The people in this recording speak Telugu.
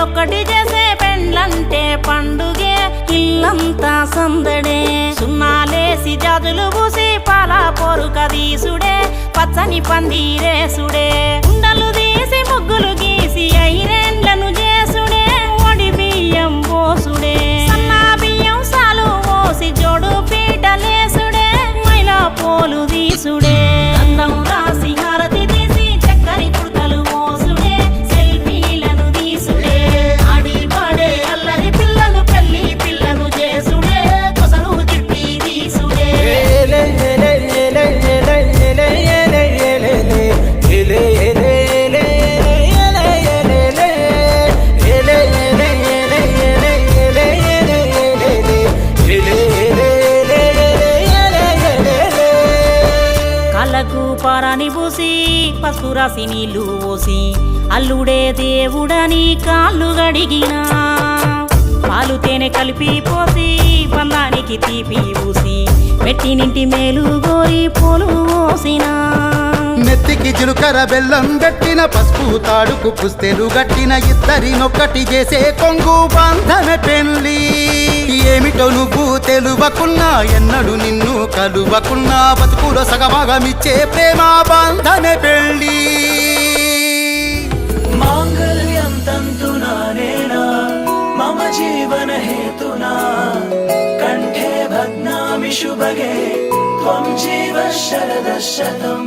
ఒక్కటి చేసే పెండ్లంటే పండుగే ఇల్లంతా సందడే సున్నాలేసి జాజులు పూసి పాల పొరుక దీసుడే పచ్చని పందిరేసుడే ఉండలు తీసి ముగ్గులు గీసి ఐరేండ్లను చేసుడే ఒడి బియ్యం పోసుడే సన్నా బియ్యం సాలు పోసి జోడు పీటలేసుడే మైలా పోలు తీసుడే అందం రాసి హారతి తీసి చక్కని కుడతలు పోసుడే సెల్ఫీలను తీసుడే ఆడి పాడే అల్లరి పిల్లలు పెళ్లి పిల్లను చేసుడే కొసను తిప్పి తీసుడే కళ్ళకు పారాని పూసి పసుపు రాసి నీళ్లు పోసి అల్లుడే దేవుడని కాళ్ళు గడిగినా పాలు తేనె కలిపి పోసి బంధానికి తీపి పూసి పెట్టినింటి మేలు గోరి పోలు పోసినా నెత్తికి చిలుకర బెల్లం గట్టిన పసుపు తాడుకు పుస్తెలు గట్టిన ఇద్దరినొక్కటి చేసే కొంగు బంధమే పెళ్లి ఏమిటో నువ్వు తెలువకున్నా ఎన్నడు నిన్ను కలువకున్నా బతుకులో సగభాగమిచ్చే ప్రేమ బంధమే పెళ్లి మాంగళ్యం తంతునా నేనా మమ జీవన హేతునా కంఠే భగ్నామి శుభగే త్వం జీవ శరదశతం